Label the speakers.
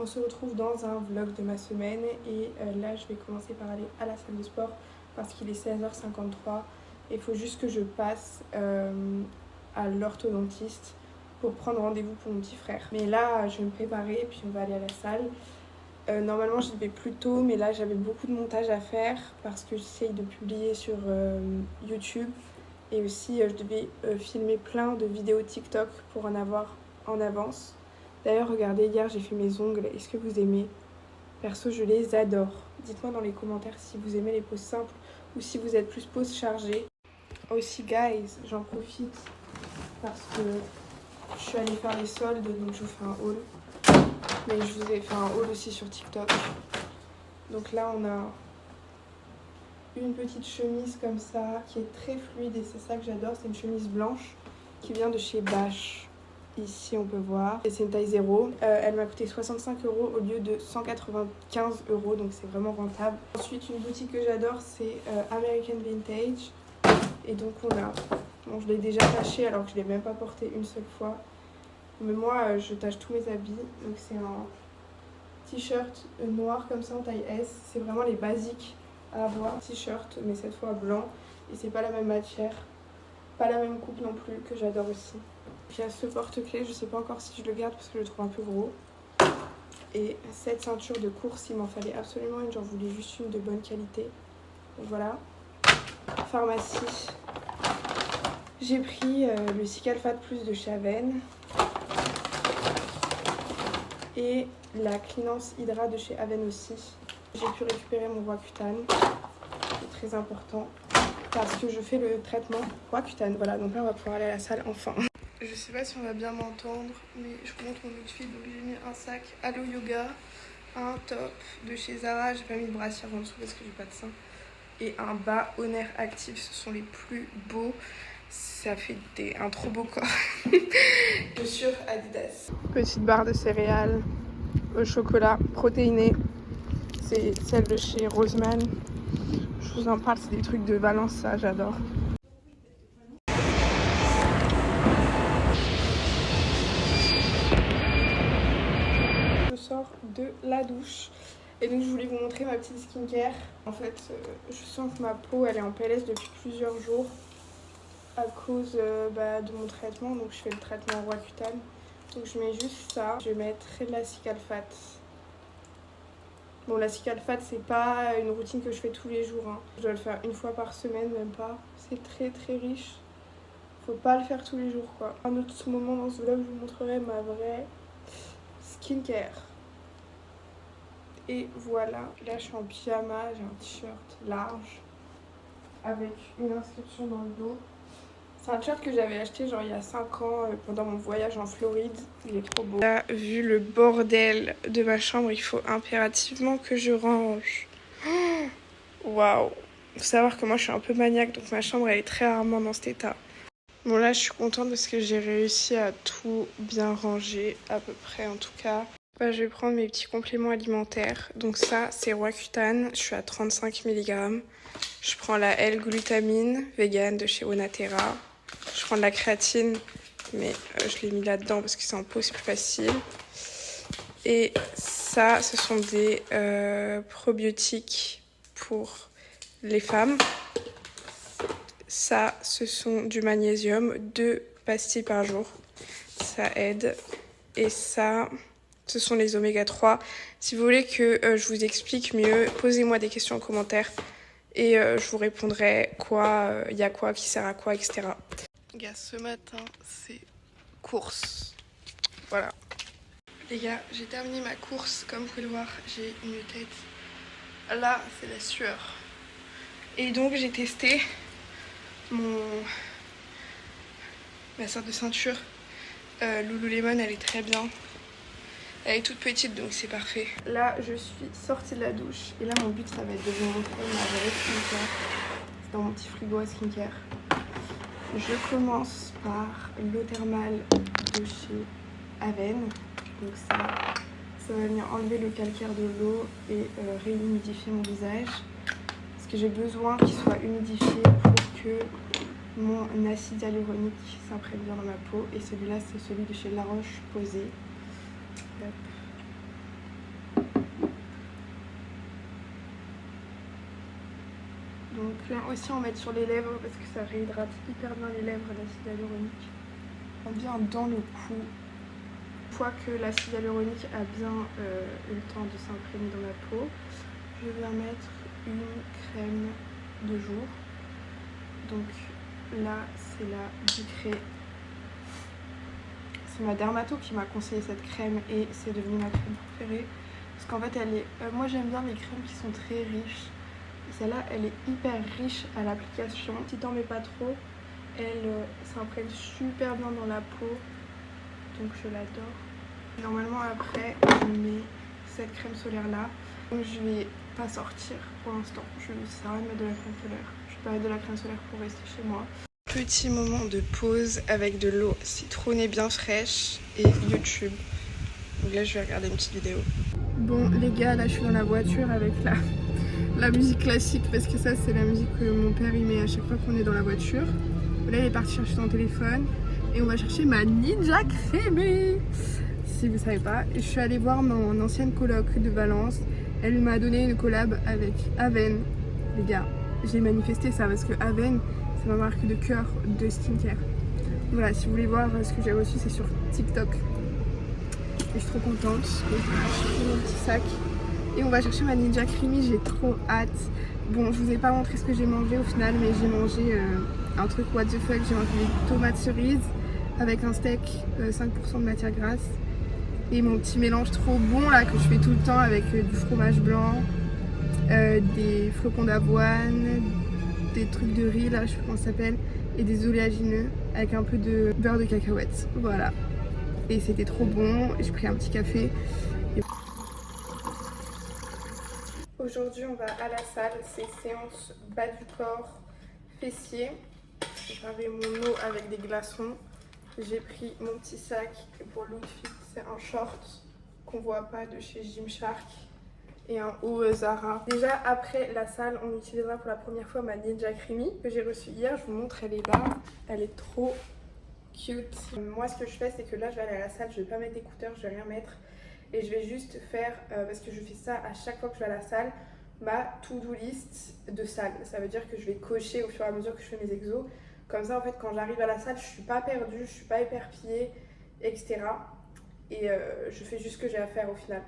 Speaker 1: On se retrouve dans un vlog de ma semaine et là je vais commencer par aller à la salle de sport parce qu'il est 16h53 et il faut juste que je passe à l'orthodontiste pour prendre rendez-vous pour mon petit frère. Mais là je vais me préparer et puis on va aller à la salle. Normalement j'y vais plus tôt mais là j'avais beaucoup de montage à faire parce que j'essaye de publier sur YouTube et aussi je devais filmer plein de vidéos TikTok pour en avoir en avance. D'ailleurs, regardez, hier j'ai fait mes ongles. Est-ce que vous aimez? Perso, je les adore. Dites-moi dans les commentaires si vous aimez les poses simples ou si vous êtes plus poses chargées. Aussi, guys, j'en profite parce que je suis allée faire les soldes, donc je vous fais un haul. Mais je vous ai fait un haul aussi sur TikTok. Donc là, on a une petite chemise comme ça qui est très fluide et c'est ça que j'adore. C'est une chemise blanche qui vient de chez Bash. Ici on peut voir, et c'est une taille 0. Elle m'a coûté 65 € au lieu de 195 €, donc c'est vraiment rentable. Ensuite, une boutique que j'adore, c'est American Vintage. Et donc on a, bon je l'ai déjà taché alors que je ne l'ai même pas porté une seule fois. Mais moi je tâche tous mes habits, donc c'est un t-shirt noir comme ça en taille S. C'est vraiment les basiques à avoir. T-shirt mais cette fois blanc, et c'est pas la même matière, pas la même coupe non plus, que j'adore aussi. Il y a ce porte-clés, je sais pas encore si je le garde parce que je le trouve un peu gros. Et cette ceinture de course, il m'en fallait absolument une, j'en voulais juste une de bonne qualité. Donc voilà. Pharmacie. J'ai pris le Cicalfate Plus de chez Aven. Et la Cleanance Hydra de chez Aven aussi. J'ai pu récupérer mon Roaccutane, c'est très important, parce que je fais le traitement Roaccutane. Voilà, donc là on va pouvoir aller à la salle enfin. Je sais pas si on va bien m'entendre, mais je vous montre mon outfit. Donc j'ai mis un sac Allo Yoga, un top de chez Zara, j'ai pas mis de brassière en dessous parce que j'ai pas de sein, et un bas Honor Active, ce sont les plus beaux. Ça fait un trop beau corps. Chaussures Adidas. Petite barre de céréales au chocolat protéiné. C'est celle de chez Roseman. Je vous en parle, c'est des trucs de Valence, ça j'adore. Je sors de la douche. Et donc je voulais vous montrer ma petite skincare. En fait, je sens que ma peau elle est en PLS depuis plusieurs jours à cause de mon traitement. Donc je fais le traitement Roaccutane. Donc je mets juste ça. Je mettrai de la Cicalfate. Bon, la Cicalfate c'est pas une routine que je fais tous les jours, hein. Je dois le faire une fois par semaine, même pas. C'est très très riche. Faut pas le faire tous les jours quoi. Un autre moment dans ce vlog, je vous montrerai ma vraie skincare. Et voilà, là je suis en pyjama, j'ai un t-shirt large avec une inscription dans le dos. C'est un t-shirt que j'avais acheté genre il y a 5 ans pendant mon voyage en Floride. Il est trop beau. Là, vu le bordel de ma chambre, il faut impérativement que je range. Waouh! Faut savoir que moi je suis un peu maniaque, donc ma chambre elle est très rarement dans cet état. Bon là je suis contente parce que j'ai réussi à tout bien ranger, à peu près en tout cas. Je vais prendre mes petits compléments alimentaires. Donc ça, c'est Roaccutane. Je suis à 35 mg. Je prends la L-glutamine vegan de chez Onaterra. Je prends de la créatine, mais je l'ai mis là-dedans parce que c'est en pot, c'est plus facile. Et ça, ce sont des probiotiques pour les femmes. Ça, ce sont du magnésium, 2 pastilles par jour. Ça aide. Et ça... ce sont les oméga 3. Si vous voulez que je vous explique mieux, posez-moi des questions en commentaire et je vous répondrai quoi, il y a quoi qui sert à quoi, etc. Les gars, ce matin, c'est course. Voilà. Les gars, j'ai terminé ma course. Comme vous pouvez le voir, j'ai une tête. Là, c'est la sueur. Et donc, j'ai testé ma sorte de ceinture. Lululemon, elle est très bien. Elle est toute petite donc c'est parfait. Là je suis sortie de la douche et là mon but ça va être de vous montrer ma vraie skincare. C'est dans mon petit frigo à skincare. Je commence par l'eau thermale de chez Aven. Donc ça va venir enlever le calcaire de l'eau et réhumidifier mon visage. Parce que j'ai besoin qu'il soit humidifié pour que mon acide hyaluronique s'imprègne bien dans ma peau. Et celui-là c'est celui de chez La Roche-Posay. Donc là aussi on met sur les lèvres parce que ça réhydrate hyper bien les lèvres l'acide hyaluronique. Bien dans le cou. Une fois que l'acide hyaluronique a bien eu le temps de s'imprégner dans la peau, je viens mettre une crème de jour. Donc là c'est la Ducré. C'est ma dermato qui m'a conseillé cette crème et c'est devenu ma crème préférée. Parce qu'en fait elle est... moi j'aime bien les crèmes qui sont très riches. Celle-là elle est hyper riche à l'application. Si t'en mets pas trop, elle s'imprègne super bien dans la peau. Donc je l'adore. Normalement après je mets cette crème solaire là. Donc je vais pas sortir pour l'instant. Je ne sais rien de mettre de la crème solaire. Je vais pas mettre de la crème solaire pour rester chez moi. Petit moment de pause avec de l'eau citronnée bien fraîche et YouTube. Donc là je vais regarder une petite vidéo. Bon les gars, là je suis dans la voiture avec la musique classique parce que ça c'est la musique que mon père il met à chaque fois qu'on est dans la voiture. Là il est parti chercher son téléphone et on va chercher ma Ninja Creamy si vous savez pas. Et je suis allée voir mon ancienne coloc de Valence. Elle m'a donné une collab avec Aven. Les gars, j'ai manifesté ça parce que Aven c'est ma marque de cœur de skincare. Voilà, si vous voulez voir ce que j'ai reçu, c'est sur TikTok. Et je suis trop contente. Et je vais chercher mon petit sac. Et on va chercher ma Ninja Creamy, j'ai trop hâte. Bon, je vous ai pas montré ce que j'ai mangé au final, mais j'ai mangé un truc what the fuck. J'ai mangé des tomates cerises avec un steak 5% de matière grasse. Et mon petit mélange trop bon là que je fais tout le temps avec du fromage blanc, des flocons d'avoine, des trucs de riz là, je sais pas comment ça s'appelle, et des oléagineux avec un peu de beurre de cacahuète. Voilà. Et c'était trop bon. J'ai pris un petit café. Et... Aujourd'hui on va à la salle, c'est séance bas du corps, fessier. J'ai préparé mon eau avec des glaçons. J'ai pris mon petit sac et pour l'outfit c'est un short qu'on voit pas de chez Gymshark et un haut Zara. Déjà après la salle on utilisera pour la première fois ma Ninja Creamy que j'ai reçue hier. Je vous montre, elle est là, elle est trop cute. Moi ce que je fais c'est que là je vais aller à la salle, je vais pas mettre d'écouteurs, je vais rien mettre et je vais juste faire, parce que je fais ça à chaque fois que je vais à la salle, ma to-do list de salle. Ça veut dire que je vais cocher au fur et à mesure que je fais mes exos. Comme ça en fait quand j'arrive à la salle je suis pas perdue, je suis pas éparpillée, etc. Et je fais juste ce que j'ai à faire au final.